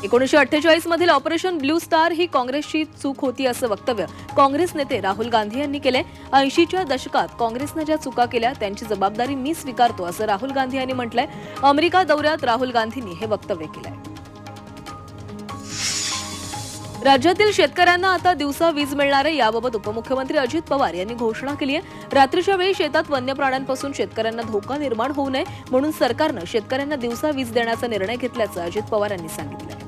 1948 मधील operation blue star ही काँग्रेसची चूक होती असं वक्तव्य काँग्रेस नेते राहुल गांधी यांनी केले। 80च्या दशकात काँग्रेसने ज्या चुका केल्या त्यांची जबाबदारी मी स्वीकारतो असं राहुल गांधी यांनी म्हटलंय। अमेरिका दौऱ्यात राहुल गांधींनी हे वक्तव्य केलंय। राज्यातील शेतकऱ्यांना आता दिवसा वीज मिळणार आहे, याबाबत उपमुख्यमंत्री अजित पवार यांनी घोषणा केली आहे। रात्रीच्या वेळी शेतात वन्य प्राण्यांपासून शेतकऱ्यांना धोका निर्माण होऊ नये म्हणून सरकारनं शेतकऱ्यांना दिवसा वीज देण्याचा निर्णय घेतल्याचं अजित पवार यांनी सांगितलं।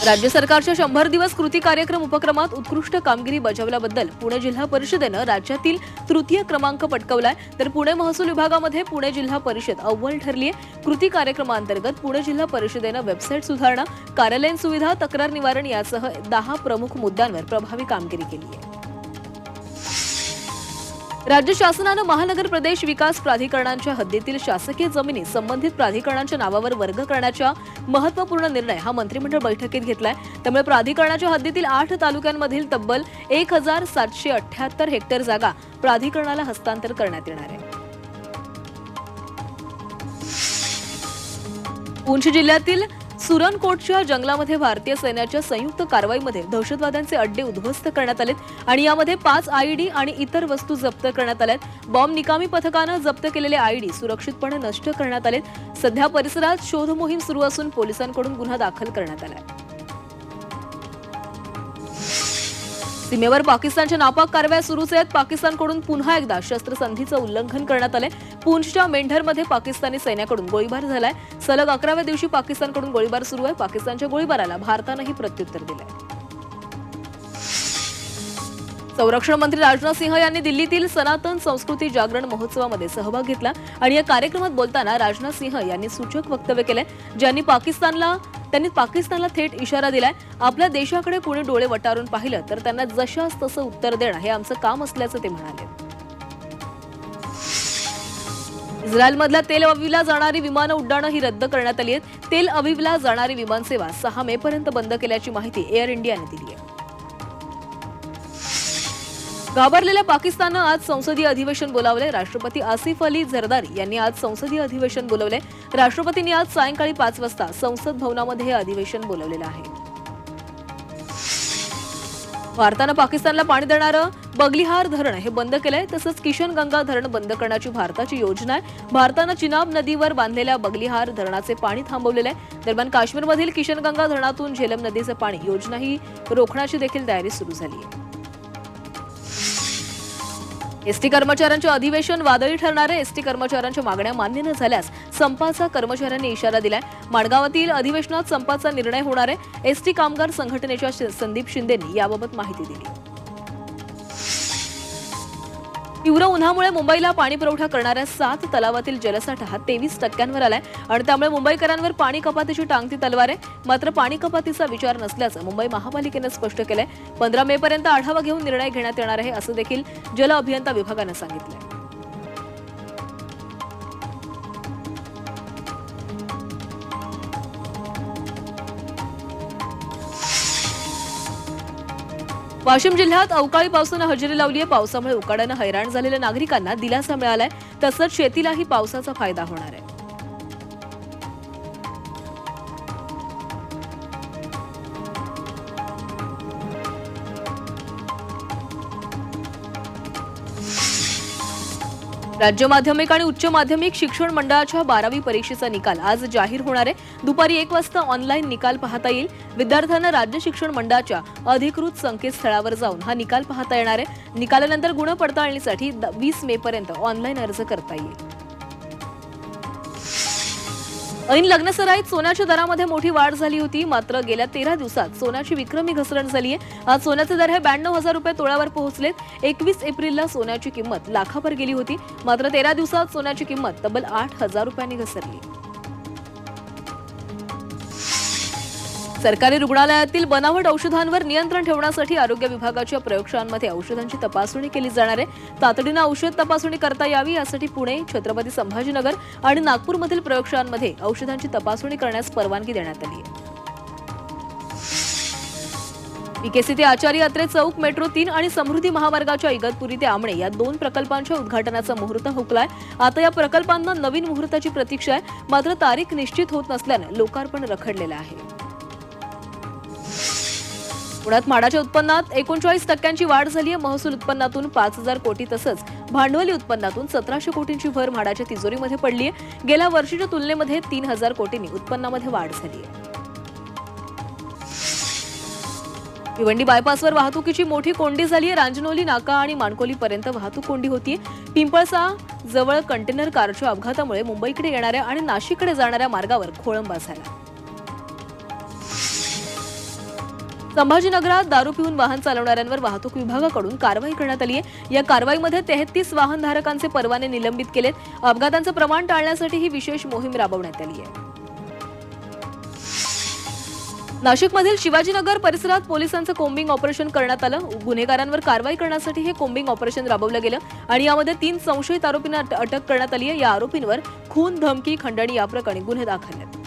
राज्य सरकारच्या 100 दिवस कृती कार्यक्रम उपक्रमात उत्कृष्ट कामगिरी बजावल्याबद्दल पुणे जिल्हा परिषदेनं राज्यातील तृतीय क्रमांक पटकावलाय, तर पुणे महसूल विभागामध्ये पुणे जिल्हा परिषद अव्वल ठरली आहे। कृती कार्यक्रमांतर्गत पुणे जिल्हा परिषदेनं वेबसाईट सुधारणा, कार्यालयीन सुविधा, तक्रार निवारण यासह 10 प्रमुख मुद्द्यांवर प्रभावी कामगिरी केली आहे। राज्य शासनानं महानगर प्रदेश विकास प्राधिकरणांच्या हद्दीतील शासकीय जमिनी संबंधित प्राधिकरणांच्या नावावर वर्ग करण्याचा महत्त्वपूर्ण निर्णय हा मंत्रिमंडळ बैठकीत घेतलाय। त्यामुळे प्राधिकरणाच्या हद्दीतील 8 तालुक्यांमधील तब्बल 1778 हेक्टर जागा प्राधिकरणाला हस्तांतर करण्यात येणार आहे। पूंछ जिल्ह्यातील सुरनकोटच्या जंगलामध्ये भारतीय सैन्याच्या संयुक्त कारवाईमध्ये दहशतवाद्यांचे अड्डे उद्ध्वस्त करण्यात आलेत आणि यामध्ये 5 आयईडी आणि इतर वस्तू जप्त करण्यात आल्यात। बॉम्ब निकामी पथकानं जप्त केलेले आयईडी सुरक्षितपणे नष्ट करण्यात आलेत। सध्या परिसरात शोध मोहीम सुरू असून पोलिसांकडून गुन्हा दाखल करण्यात आलाय। सीमेवर पाकिस्तानच्या नापाक कारवाया सुरूच आहेत। पाकिस्तानकडून पुन्हा एकदा शस्त्रसंधीचं उल्लंघन करण्यात आलंय। पूंछच्या मेंढरमध्ये पाकिस्तानी सैन्याकडून गोळीबार झालाय। सलग 11व्या दिवशी पाकिस्तानकडून गोळीबार सुरू आहे। पाकिस्तानच्या गोळीबाराला भारतानंही प्रत्युत्तर दिलंय। संरक्षण मंत्री राजनाथ सिंह यांनी दिल्लीतील सनातन संस्कृती जागरण महोत्सवामध्ये सहभाग घेतला आणि या कार्यक्रमात बोलताना राजनाथ सिंह यांनी सूचक वक्तव्य केले, ज्यांनी पाकिस्तानला थेट इशारा दिलाय। आपल्या देशाकडे कोणी डोळे वटारून पाहिलं तर त्यांना जशास तसं उत्तर देणं हे आमचं काम असल्याचं ते म्हणाले। इस्रायलमधल्या तेल अविवला जाणारी विमान उड्डाणं ही रद्द करण्यात आली आहेत। तेल अविवला जाणारी विमानसेवा 6 मे पर्यंत बंद केल्याची माहिती एअर इंडियाने दिली आहे। घाबरलेल्या पाकिस्ताननं आज संसदीय अधिवेशन बोलावले। राष्ट्रपती आसिफ अली झरदारी यांनी आज संसदीय अधिवेशन बोलावले। राष्ट्रपतींनी आज सायंकाळी 5 वाजता संसद भवनामध्ये हे अधिवेशन बोलावलेलं आहे। भारतानं पाकिस्तानला पाणी देणारं बगलिहार धरण हे बंद केलंय, तसंच किशनगंगा धरण बंद करण्याची भारताची योजना आहे। भारतानं चिनाब नदीवर बांधलेल्या बगलिहार धरणाचे पाणी थांबवलेलं आहे। दरम्यान काश्मीरमधील किशनगंगा धरणातून झेलम नदीचं पाणी योजनाही रोखण्याची देखील तयारी सुरू झाली आहे। एसटी कर्मचाऱ्यांचे अधिवेशन वादळी ठरणार आहे। एसटी कर्मचाऱ्यांच्या मागण्या मान्य न झाल्यास संपाचा कर्मचाऱ्यांनी इशारा दिलाय। माणगावातील अधिवेशनात संपाचा निर्णय होणार आहे। एसटी कामगार संघटनेच्या संदीप शिंदेंनी याबाबत माहिती दिली। तीव्र उन्हामुळे मुंबईला पाणी पुरवठा करणाऱ्या 7 तलावातील जलसाठा हा 23% आलाय आणि त्यामुळे मुंबईकरांवर पाणी कपातीची टांगती तलवार आहे। मात्र पाणी कपातीचा विचार नसल्याचं मुंबई महापालिकेनं स्पष्ट केलंय। 15 मे पर्यंत आढावा घेऊन निर्णय घेण्यात येणार आहे असं देखील जल अभियंता विभागानं सांगितलंय। वाशिम जिल्ह्यात अवकाळी पावसानं हजेरी लावली आहे। पावसामुळे उकाड्यानं हैराण झालेल्या नागरिकांना दिलासा मिळालाय, तसंच शेतीलाही पावसाचा फायदा होणार आहे। राज्य माध्यमिक आणि उच्च माध्यमिक शिक्षण मंडळाच्या 12वी परीक्षेचा निकाल आज जाहीर होणार आहे। दुपारी 1 वाजता ऑनलाईन निकाल पाहता येईल। विद्यार्थ्यांना राज्य शिक्षण मंडळाच्या अधिकृत संकेतस्थळावर जाऊन हा निकाल पाहता येणार आहे। निकालानंतर गुण पडताळणीसाठी 20 मे पर्यंत ऑनलाईन अर्ज करता येईल। ऐन लग्नसराईत सोन्याच्या दरामध्ये मोठी वाढ झाली होती, मात्र गेल्या 13 दिवसात सोन्याची विक्रमी घसरण झाली आहे। आज सोन्याचे दर हे 92,000 रुपये तोळ्यावर पोहोचलेत। 21 एप्रिलला सोन्याची किंमत लाखावर गेली होती, मात्र 13 दिवसात सोन्याची किंमत तब्बल 8,000 रुपयांनी घसरली। सरकारी रुग्णालयातील बनावट औषधांवर नियंत्रण ठेवण्यासाठी आरोग्य विभागाच्या प्रयोगशाळांमध्ये औषधांची तपासणी केली जाणार आहे। तातडीने औषध तपासणी करता यावी यासाठी पुणे, छत्रपती संभाजीनगर आणि नागपूरमधील प्रयोगशाळांमध्ये औषधांची तपासणी करण्यास परवानगी देण्यात आली आहे। पीकेसी ते आचार्य यात्रे चौक, मेट्रो 3 आणि समृद्धी महामार्गाच्या इगतपुरी ते आमणे या 2 प्रकल्पांच्या उद्घाटनाचा मुहूर्त हुकलाय. आता या प्रकल्पांना नवीन मुहूर्ताची प्रतीक्षा आहे, मात्र तारीख निश्चित होत नसल्यानं लोकार्पण रखडलेलं आहे. पुण्यात म्हाडाच्या उत्पन्नात 39% वाढ झाली आहे. महसूल उत्पन्नातून 5,000 कोटी तसंच भांडवली उत्पन्नातून 1,700 कोटींची भर म्हाडाच्या तिजोरीमध्ये पडली आहे. गेल्या वर्षीच्या तुलनेमध्ये 3,000 कोटींनी उत्पन्नामध्ये वाढ झाली आहे. भिवंडी बायपासवर वाहतुकीची मोठी कोंडी झाली आहे. रांजनोली नाका आणि माणकोलीपर्यंत वाहतूक कोंडी होतीये. पिंपळसा जवळ कंटेनर कारच्या अपघातामुळे मुंबईकडे येणाऱ्या आणि नाशिककडे जाणाऱ्या मार्गावर खोळंबा झाला. संभाजीनगरात दारू पिऊन वाहन चालवणाऱ्यांवर वाहतूक विभागाकडून कारवाई करण्यात आली आहे. या कारवाईमध्ये 33 वाहनधारकांचे परवाने निलंबित केलेत. अपघातांचं प्रमाण टाळण्यासाठी ही विशेष मोहीम राबवण्यात आली आहे. नाशिकमधील शिवाजीनगर परिसरात पोलिसांचं कोम्बिंग ऑपरेशन करण्यात आलं. गुन्हेगारांवर कारवाई करण्यासाठी हे कोम्बिंग ऑपरेशन राबवलं गेलं आणि यामध्ये 3 संशयित आरोपींना अटक करण्यात आली आहे. या आरोपींवर खून, धमकी, खंडणी या प्रकरणी गुन्हे दाखल आहेत.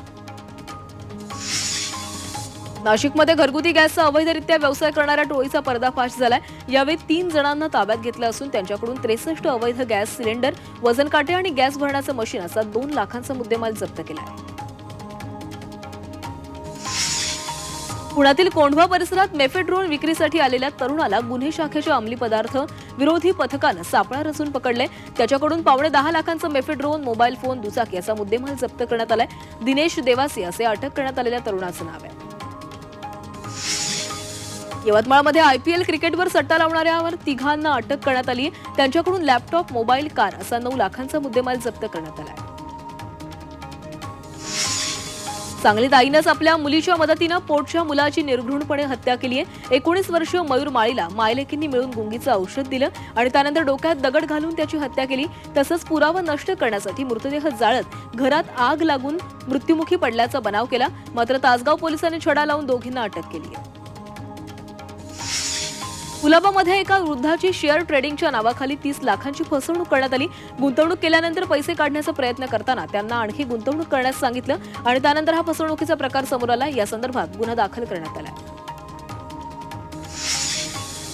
नाशिकमध्ये घरगुती गॅसचा अवैधरित्या व्यवसाय करणाऱ्या टोळीचा पर्दाफाश झालाय. यावेळी 3 जणांना ताब्यात घेतलं असून त्यांच्याकडून 63 अवैध गॅस सिलेंडर, वजन काटे आणि गॅस भरण्याचं मशीन असा 2 लाखांचा मुद्देमाल जप्त केला आहे. पुण्यातील कोंढवा परिसरात मेफेड्रोन विक्रीसाठी आलेल्या तरुणाला गुन्हे शाखेच्या अंमली पदार्थ विरोधी पथकानं सापळा रचून पकडले. त्याच्याकडून 10.5 लाखांचं मेफेड्रोन, मोबाईल फोन, दुचाकी असा मुद्देमाल जप्त करण्यात आलाय. दिनेश देवासी असे अटक करण्यात आलेल्या तरुणाचं नाव आहे. यवतमाळमध्ये IPL क्रिकेटवर सट्टा लावणाऱ्यावर 3 अटक करण्यात आली. त्यांच्याकडून लॅपटॉप, मोबाईल, कार असा 9 लाखांचा मुद्देमाल जप्त करण्यात आला. सांगलीत आईनंच आपल्या मुलीच्या मदतीनं पोटच्या मुलाची निर्घृणपणे हत्या केली आहे. 19 वर्षीय मयूर माळीला मायलेकींनी मिळून गुंगीचं औषध दिलं आणि त्यानंतर डोक्यात दगड घालून त्याची हत्या केली. तसंच पुरावा नष्ट करण्यासाठी मृतदेह जाळत घरात आग लागून मृत्युमुखी पडल्याचा बनाव केला. मात्र तासगाव पोलिसांनी छडा लावून दोघींना अटक केली आहे. कुलाबामध्ये एका वृद्धाची शेअर ट्रेडिंगच्या नावाखाली 30 लाखांची फसवणूक करण्यात आली. गुंतवणूक केल्यानंतर पैसे काढण्याचा प्रयत्न करताना त्यांना आणखी गुंतवणूक करण्यास सांगितलं आणि त्यानंतर हा फसवणुकीचा प्रकार समोर आला. या संदर्भात गुन्हा दाखल करण्यात आला.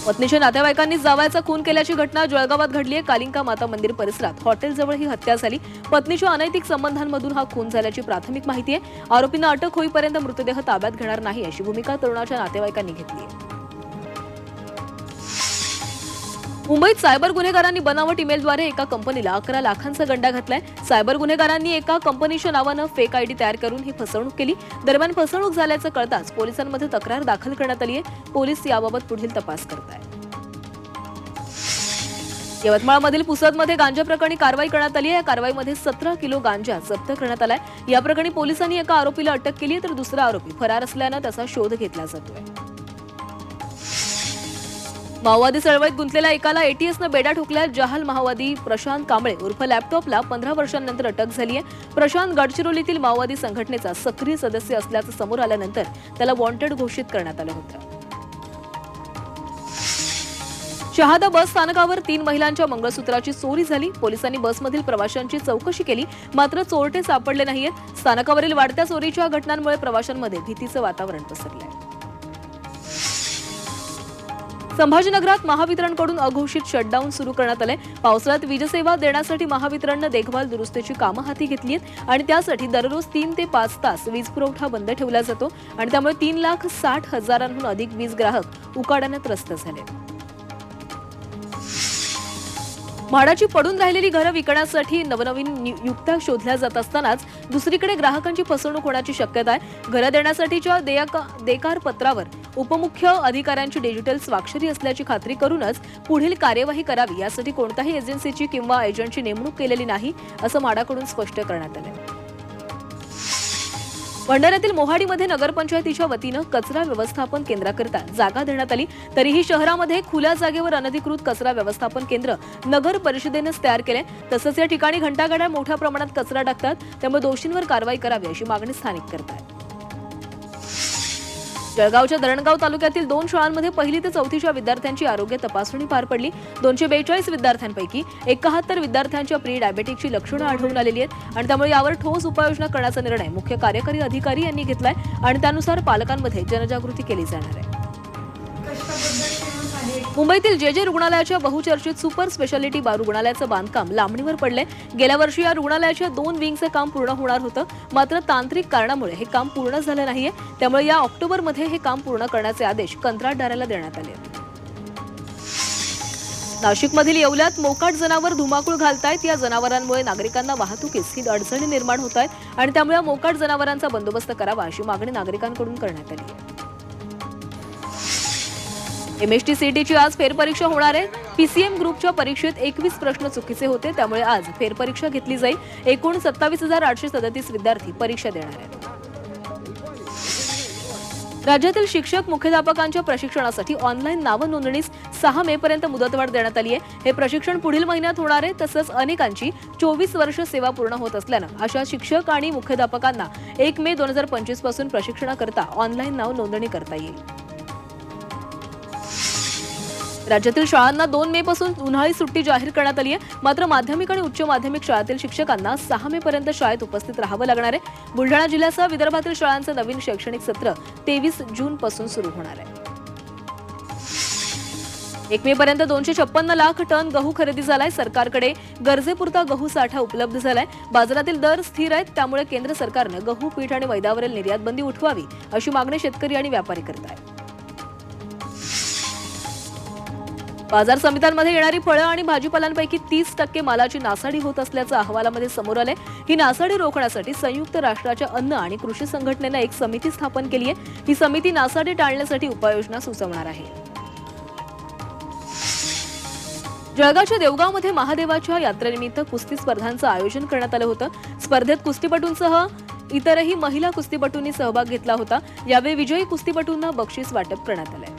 पत्नीच्या नातेवाईकांनी जावयाचा खून केल्याची घटना जळगावात घडली आहे. कालिंका माता मंदिर परिसरात हॉटेलजवळ ही हत्या झाली. पत्नीच्या अनैतिक संबंधांमधून हा खून झाल्याची प्राथमिक माहिती आहे. आरोपींना अटक होईपर्यंत मृतदेह ताब्यात घेणार नाही अशी भूमिका तरुणाच्या नातेवाईकांनी घेतली आहे. मुंबईत सायबर गुन्हेगारांनी बनावट ईमेलद्वारे एका कंपनीला 11 लाखांचा गंडा घातलाय. सायबर गुन्हेगारांनी एका कंपनीच्या नावानं फेक आयडी तयार करून ही फसवणूक केली. दरम्यान फसवणूक झाल्याचं कळताच पोलिसांमध्ये तक्रार दाखल करण्यात आली आहे. पोलीस याबाबत पुढील तपास करत आहेत. यवतमाळमधील पुसदमध्ये गांजा प्रकरणी कारवाई करण्यात आली आहे. या कारवाईमध्ये 17 किलो गांजा जप्त करण्यात आलाय. या प्रकरणी पोलिसांनी एका आरोपीला अटक केली तर दुसरा आरोपी फरार असल्यानं त्याचा शोध घेतला जातोय. माओवादी चळवळीत गुंतलेल्या एकाला ATSनं बेड्या ठोकल्या. जहाल माओवादी प्रशांत कांबळे उर्फ लॅपटॉपला 15 वर्षांनंतर अटक झाली आहे. प्रशांत गडचिरोलीतील माओवादी संघटनेचा सक्रिय सदस्य असल्याचं समोर आल्यानंतर त्याला वॉन्टेड घोषित करण्यात आलं होतं. शहादा बस स्थानकावर 3 महिलांच्या मंगळसूत्राची चोरी झाली. पोलिसांनी बसमधील प्रवाशांची चौकशी केली, मात्र चोरटे सापडले नाहीयेत. स्थानकावरील वाढत्या चोरीच्या घटनांमुळे प्रवाशांमध्ये भीतीचं वातावरण पसरलंय. संभाजीनगरात महावितरणकडून अघोषित शटडाऊन सुरू करण्यात आले. पावसाळ्यात वीजसेवा देण्यासाठी महावितरणनं देखभाल दुरुस्तीची कामं हाती घेतली आहेत आणि त्यासाठी दररोज 3 ते 5 तास वीज पुरवठा बंद ठेवला जातो आणि त्यामुळे 3,60,000 अधिक वीज ग्राहक उकाड्याने त्रस्त झाले. म्हाडाची पडून राहिलेली घरं विकण्यासाठी नवनवीन युक्त्या शोधल्या जात असतानाच दुसरीकडे ग्राहकांची फसवणूक होण्याची शक्यता आहे. घरं देण्यासाठीच्या देकार पत्रावर उपमुख्य अधिकाऱ्यांची डिजिटल स्वाक्षरी असल्याची खात्री करूनच पुढील कार्यवाही करावी यासाठी कोणत्याही एजन्सीची किंवा एजंटची नेमणूक केलेली नाही असं म्हाडाकडून स्पष्ट करण्यात आलं. भंडाऱ्यातील मोहाडीमध्ये नगरपंचायतीच्या वतीनं कचरा व्यवस्थापन केंद्राकरता जागा देण्यात आली. तरीही शहरामध्ये खुल्या जागेवर अनधिकृत कचरा व्यवस्थापन केंद्र नगर परिषदेनंच तयार केले. तसंच या ठिकाणी घंटागाड्या मोठ्या प्रमाणात कचरा टाकतात, त्यामुळे दोषींवर कारवाई करावी अशी मागणी स्थानिक करतात. जळगावच्या धरणगाव तालुक्यातील 2 शाळांमध्ये 1ली ते 4थीच्या विद्यार्थ्यांची आरोग्य तपासणी पार पडली. 242 विद्यार्थ्यांपैकी 71 विद्यार्थ्यांच्या प्री डायबेटिकची लक्षणं आढळून आलेली आहेत आणि त्यामुळे यावर ठोस उपाययोजना करण्याचा निर्णय मुख्य कार्यकारी अधिकारी यांनी घेतलाय आणि त्यानुसार पालकांमध्ये जनजागृती केली जाणार आहे. मुंबईतील जे रुग्णालयाच्या बहुचर्चित सुपर स्पेशालिटी रुग्णालयाचं बांधकाम लांबणीवर पडलंय। गेल्या वर्षी या रुग्णालयाच्या 2 विंगचं काम पूर्ण होणार होतं, मात्र तांत्रिक कारणामुळे हे काम पूर्ण झालं नाहीये। त्यामुळे या ऑक्टोबरमध्ये हे काम पूर्ण करण्याचे आदेश कंत्राटदाराला देण्यात आले। नाशिकमधील येवल्यात मोकाट जनावर धुमाकूळ घालतायत। या जनावरांमुळे नागरिकांना वाहतुकीस ही अडचणी निर्माण होत आहेत आणि त्यामुळे मोकाट जनावरांचा बंदोबस्त करावा अशी मागणी नागरिकांकडून करण्यात आली आहे। एमएसटी सीईटीची आज फेरपरीक्षा होणार आहे। पीसीएम ग्रुपच्या परीक्षेत 21 प्रश्न चुकीचे होते, त्यामुळे आज फेरपरीक्षा घेतली जाईल। एकूण 27,837 विद्यार्थी परीक्षा देणार आहेत। राज्यातील शिक्षक मुख्याध्यापकांच्या प्रशिक्षणासाठी ऑनलाईन नाव नोंदणीस 6 मे पर्यंत मुदतवाढ देण्यात आली आहे। हे प्रशिक्षण पुढील महिन्यात होणार आहे। तसंच अनेकांची 24 वर्ष सेवा पूर्ण होत असल्यानं अशा शिक्षक आणि मुख्याध्यापकांना 1 मे 2025 पासून प्रशिक्षणाकरता ऑनलाईन नाव नोंदणी करता येईल। राज्यातील शाळांना 2 मे पासून उन्हाळी सुट्टी जाहीर करण्यात आली आहे। मात्र माध्यमिक आणि उच्च माध्यमिक शाळेतील शिक्षकांना 6 मे पर्यंत शाळेत उपस्थित राहावं लागणार आहे। बुलढाणा जिल्ह्यासह विदर्भातील शाळांचं नवीन शैक्षणिक सत्र 23 जून पासून सुरू होणार आहे। 1 मे पर्यंत 256 लाख टन गहू खरेदी झालाय। सरकारकडे गरजेपुरता गहू साठा उपलब्ध झालाय। बाजारातील दर स्थिर आहेत, त्यामुळे केंद्र सरकारनं गहू, पीठ आणि मैद्यावरील निर्यात बंदी उठवावी अशी मागणी शेतकरी आणि व्यापारी करत आहेत। बाजार समित्यांमध्ये येणारी फळं आणि भाजीपाल्यांपैकी 30% मालाची नासाडी होत असल्याचं अहवालामध्ये समोर आलंय। ही नासाडी रोखण्यासाठी संयुक्त राष्ट्राच्या अन्न आणि कृषी संघटनेनं एक समिती स्थापन केली आहे। ही समिती नासाडी टाळण्यासाठी उपाययोजना सुचवणार आहे। जळगावच्या देवगावमध्ये महादेवाच्या यात्रेनिमित्त कुस्ती स्पर्धांचं आयोजन करण्यात आलं होतं। स्पर्धेत कुस्तीपटूंसह इतरही महिला कुस्तीपटूंनी सहभाग घेतला होता। यावेळी विजयी कुस्तीपटूंना बक्षीस वाटप करण्यात आलंय।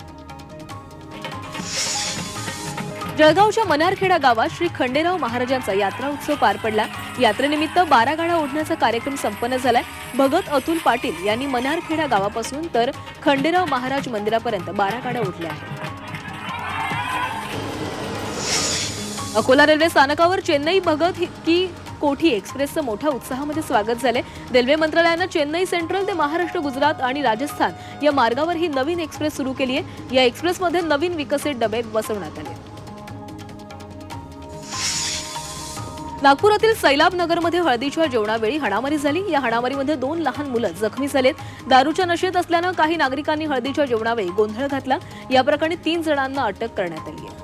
जळगावच्या मनारखेडा गावात श्री खंडेराव महाराजांचा यात्रा उत्सव पार पडला। यात्रेनिमित्त 12 गाड्या ओढण्याचा कार्यक्रम संपन्न झालाय। भगत अतुल पाटील यांनी मनारखेडा गावापासून तर खंडेराव महाराज मंदिरापर्यंत 12 गाड्या ओढल्या आहेत। अकोला रेल्वे स्थानकावर चेन्नई भगत की कोठी एक्सप्रेसचं मोठ्या उत्साहामध्ये स्वागत झाले। रेल्वे मंत्रालयानं चेन्नई सेंट्रल ते महाराष्ट्र, गुजरात आणि राजस्थान या मार्गावर ही नवीन एक्सप्रेस सुरू केली आहे। या एक्सप्रेसमध्ये नवीन विकसित डबे बसवण्यात आले। नागपुरातील सैलाब नगरमध्ये हळदीच्या जेवणावेळी हाणामारी झाली। या हाणामारीमध्ये 2 लहान मुलं जखमी झालेत। दारूच्या नशेत असल्यानं काही नागरिकांनी हळदीच्या जेवणावेळी गोंधळ घातला। या प्रकरणी 3 जणांना अटक करण्यात आली आहे।